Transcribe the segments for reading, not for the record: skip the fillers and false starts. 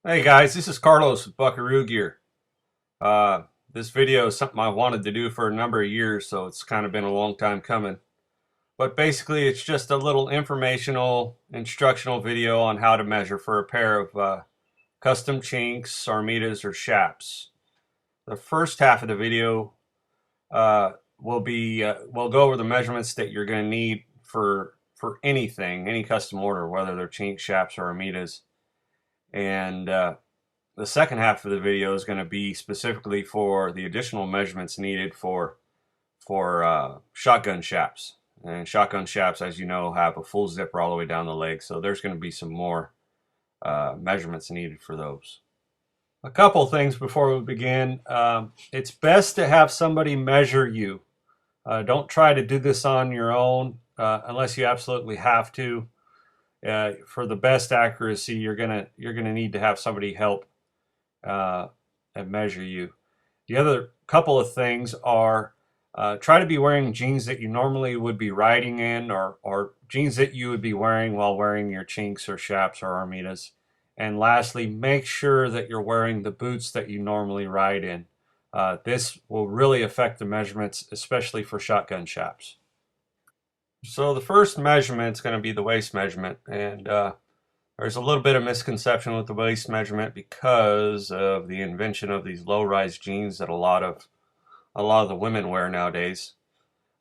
Hey guys, this is Carlos with Buckaroo Gear. Uh, this video is something I wanted to do for a number of years, so it's kind of been a long time coming. But basically, it's just a little informational, instructional video on how to measure for a pair of custom Chinks, Armitas, or Chaps. The first half of the video uh, we'll go over the measurements that you're going to need for anything, any custom order, whether they're Chinks, Chaps, or Armitas, and the second half of the video is going to be specifically for the additional measurements needed for shotgun chaps. And shotgun chaps, as you know, have a full zipper all the way down the leg, so there's going to be some more measurements needed for those. A couple things before we begin. It's best to have somebody measure you. Don't try to do this on your own unless you absolutely have to. For the best accuracy, you're gonna need to have somebody help uh, and measure you. The other couple of things are try to be wearing jeans that you normally would be riding in, or jeans that you would be wearing while wearing your Chinks or Chaps or Armitas. And lastly, make sure that you're wearing the boots that you normally ride in. This will really affect the measurements, especially for shotgun chaps. So the first measurement is going to be the waist measurement, and there's a little bit of misconception with the waist measurement because of the invention of these low-rise jeans that a lot of the women wear nowadays.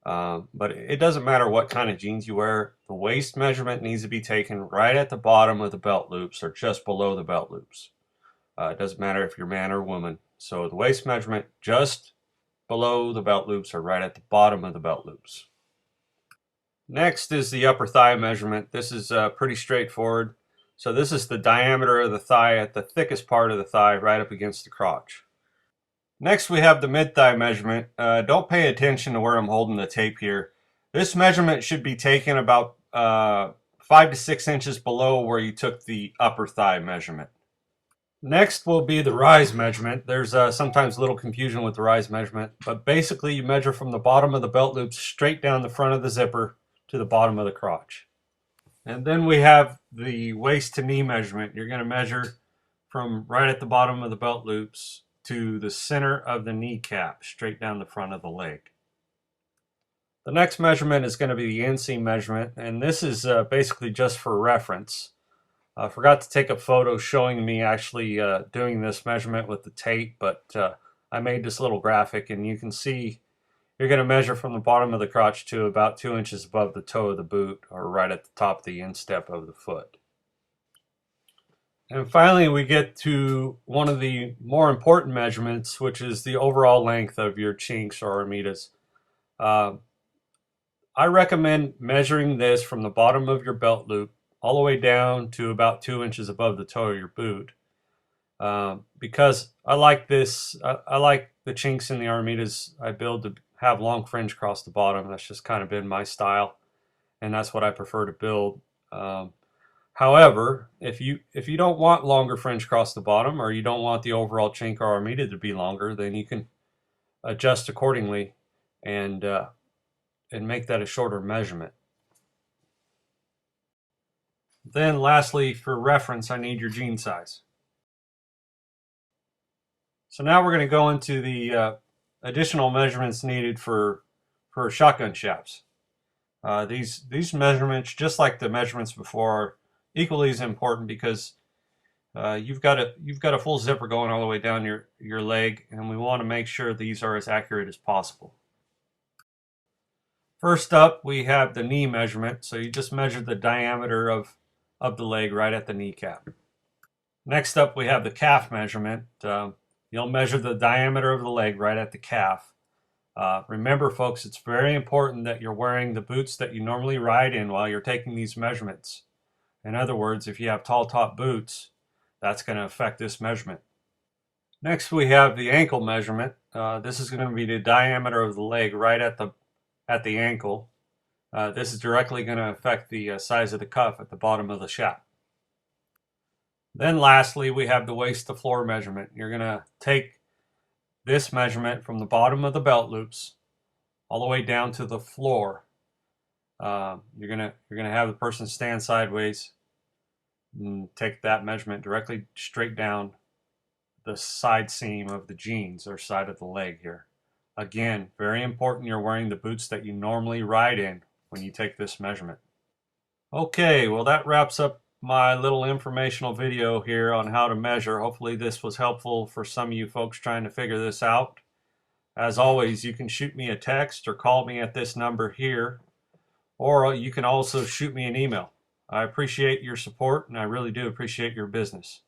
But it doesn't matter what kind of jeans you wear. The waist measurement needs to be taken right at the bottom of the belt loops or just below the belt loops. It doesn't matter if you're man or woman. So the waist measurement just below the belt loops or right at the bottom of the belt loops. Next is the upper thigh measurement. This is pretty straightforward. So this is the diameter of the thigh at the thickest part of the thigh right up against the crotch. Next we have the mid-thigh measurement. Don't pay attention to where I'm holding the tape here. This measurement should be taken about 5 to 6 inches below where you took the upper thigh measurement. Next will be the rise measurement. There's sometimes a little confusion with the rise measurement, but basically you measure from the bottom of the belt loop straight down the front of the zipper to the bottom of the crotch. And then we have the waist to knee measurement. You're going to measure from right at the bottom of the belt loops to the center of the kneecap, straight down the front of the leg. The next measurement is going to be the inseam measurement, and this is basically just for reference. I forgot to take a photo showing me actually doing this measurement with the tape, but I made this little graphic, and you can see you're going to measure from the bottom of the crotch to about 2 inches above the toe of the boot, or right at the top of the instep of the foot. And finally, we get to one of the more important measurements, which is the overall length of your Chinks or Armitas. I recommend measuring this from the bottom of your belt loop all the way down to about 2 inches above the toe of your boot. Because I like this, I like the Chinks and the Armitas I build to have long fringe across the bottom. That's just kind of been my style, and that's what I prefer to build. However, if you don't want longer fringe across the bottom, or you don't want the overall Chink or Armita to be longer, then you can adjust accordingly and make that a shorter measurement. Then lastly, for reference, I need your jean size. So now we're going to go into the additional measurements needed for shotgun chaps. These measurements, just like the measurements before, are equally as important because you've got a full zipper going all the way down your leg, and we want to make sure these are as accurate as possible. First up, we have the knee measurement. So you just measure the diameter of the leg right at the kneecap. Next up, we have the calf measurement. You'll measure the diameter of the leg right at the calf. Remember, folks, it's very important that you're wearing the boots that you normally ride in while you're taking these measurements. In other words, if you have tall top boots, that's going to affect this measurement. Next, we have the ankle measurement. This is going to be the diameter of the leg right at the ankle. This is directly going to affect the size of the cuff at the bottom of the shaft. Then lastly, we have the waist to floor measurement. You're going to take this measurement from the bottom of the belt loops all the way down to the floor. You're gonna have the person stand sideways. and take that measurement directly straight down the side seam of the jeans or side of the leg here. Again, very important you're wearing the boots that you normally ride in when you take this measurement. Okay, well that wraps up my little informational video here on how to measure. Hopefully this was helpful for some of you folks trying to figure this out. As always, you can shoot me a text or call me at this number here, or you can also shoot me an email. I appreciate your support, and I really do appreciate your business.